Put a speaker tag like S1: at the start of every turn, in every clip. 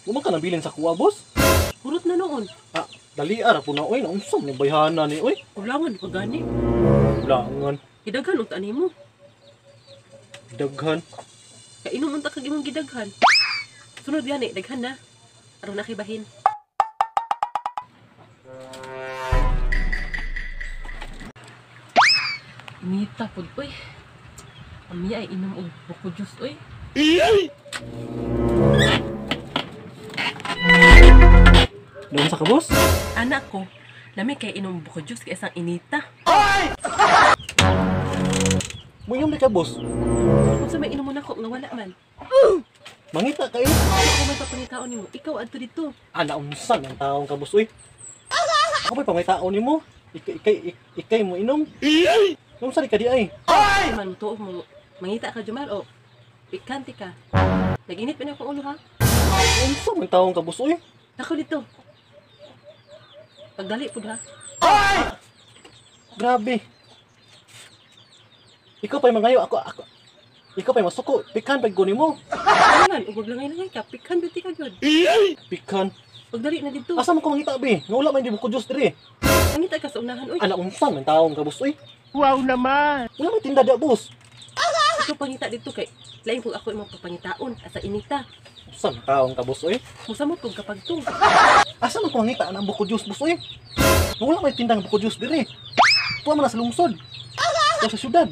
S1: Uma ka nabilin sa kuha, boss?
S2: Hurot na noon.
S1: Ah, dali ara po na, oy. Naunsam ni bayhana ni, oy.
S2: Ulangan pa gani.
S1: Ulangan.
S2: Gidaghan og ani mo.
S1: Daghan.
S2: Kainom unta kag imong gidaghan. Sunod gani, daghan na. Aron na kay bahin. Nita pod oy. Ami ay inom og buko juice oy.
S1: Doon sa ka, boss?
S2: Anak ko, nami kay inom buko juice kay isang inita.
S1: Muyong ka, boss.
S2: Kung sa may inom mo nako nga wala man.
S1: Mangita kayo.
S2: Ako may papangitaon nimo. Ikaw adto dito.
S1: Naunsan ang taong ka, boss, oy. Ako ba'y pangitaon ni mo? Ikay mo inom? Nung sari ka di ay?
S2: Man to mo. Mangita ka Jumal o. Pikante ka. Nag-init pa na akong ulo ha.
S1: Unsa ang taong ka, boss, oy?
S2: Nako dito. Pagdali po ha.
S1: Grabe. Ikaw pa'y mangayo, ako. Ikaw pa'y masuko. Pikan pa'y guni mo.
S2: Ayan, ugog langay ka. Pikan beauty ka yun.
S1: Pikan.
S2: Pagdali na dito.
S1: Asa mo ko mangita, be? Nga wala man di mo ko Diyos diri.
S2: Mangita ka sa unahan. Uy,
S1: Unsan ang taong ka, boss, oy?
S3: Wow naman!
S1: Wala may tinda di, boss.
S2: ikaw pangita dito kay. Lain po ako imong papangitaon. Asa inita.
S1: Unsan ang taong ka, boss, oy?
S2: Musamot kong kapag to.
S1: Asa mo ko mangita ang buko Diyos, boss, oy? Nga wala may tindang buko Diyos diri. Tuwa man na sa lungsod. Tuwa sa syudad.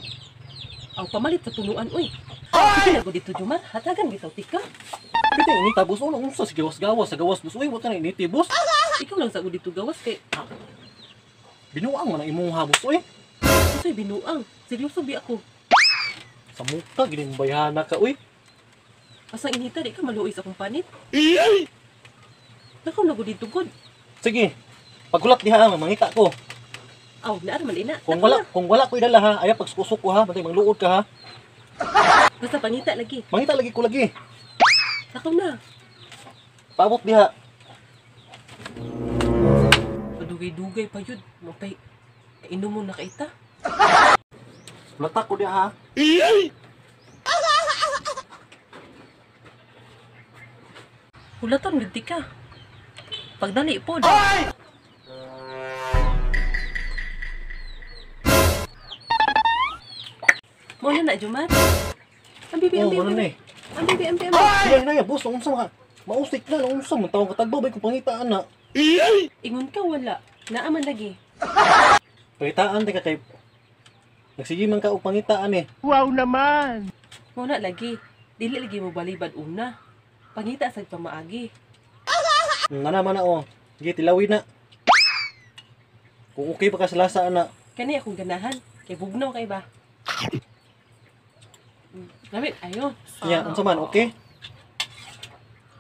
S2: Aw pamalit sa punuan. Uy. Sige na ko dito Jumar. Hatagan bitaw tika.
S1: Pwede inita, boss. Ano unsa sa gawas-gawas, sa gawas, boss, oy? Wala ka na initi, boss.
S2: Ikaw lang sa ko dito gawas kay.
S1: Binuang man ang imong habos, oy.
S2: Usoy binuang. Seryoso bi ako.
S1: Sa muka, gining bayana ka, oy.
S2: Asa inita di ka maluoy sa akong panit. Nakaw na ko dito god.
S1: Sige. Pagkulat diha, mangita ko.
S2: Aw, naar man ina.
S1: Kung wala ko idala ha, ayaw pagsusok ko ha, bantay mangluod ka ha.
S2: Basta pangita lagi.
S1: Mangita lagi ko lagi.
S2: Nakaw na.
S1: Paabot diha.
S2: Padugay-dugay pa yun. Mapay. Kainom mo na kaita.
S1: Latak ko diha ha.
S2: Hulatan gudi ka. Pagdali po. Mo na na Jumar. Ang bibi, ang
S1: Oh, ano
S2: bibi.
S1: na eh.
S2: Ang bibi, ang bibi.
S1: Sige na boss, unsa ka? Mausik na, unsa man tawag katagbaw bay kung pangitaan na.
S2: Ingon ka wala. Naaman lagi.
S1: Pangitaan di ka kay nagsige man ka og pangitaan eh.
S3: Wow naman!
S2: Mo na lagi. Dili lagi mo balibad una. Pangita sa pamaagi.
S1: Na naman na oh. Sige tilawin na. Kung okay pa ka sa lasa na.
S2: Kani akong ganahan. Kay bugnaw kay ba? Gamit, ayo.
S1: Iya, unsa man okay?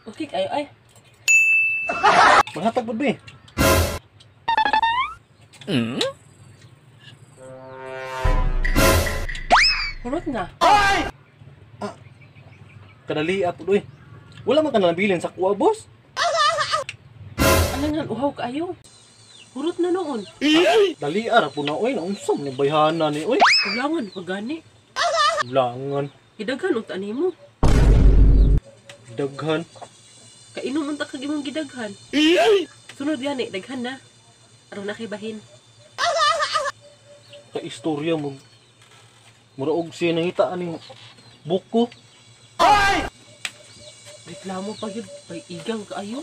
S2: Okay, ayo ay.
S1: Maghatag pud be.
S2: Hurot na.
S1: Kadali pud oy. Wala man ka nabilin sa kuha, boss.
S2: Anang uhaw ka ayo. Hurot na noon.
S1: Dali ara po na oy, naunsam ni bayhana ni oy.
S2: Kulangan pa gani.
S1: Langan,
S2: Gidaghan og tani mo.
S1: daghan.
S2: Kainom unta kag imong gidaghan. Sunod gani, daghan na. Aron na kay bahin.
S1: Ka istorya mo. Mura og siya nangita aning buko.
S2: Reklamo pa yun. Pay igang ka ayo.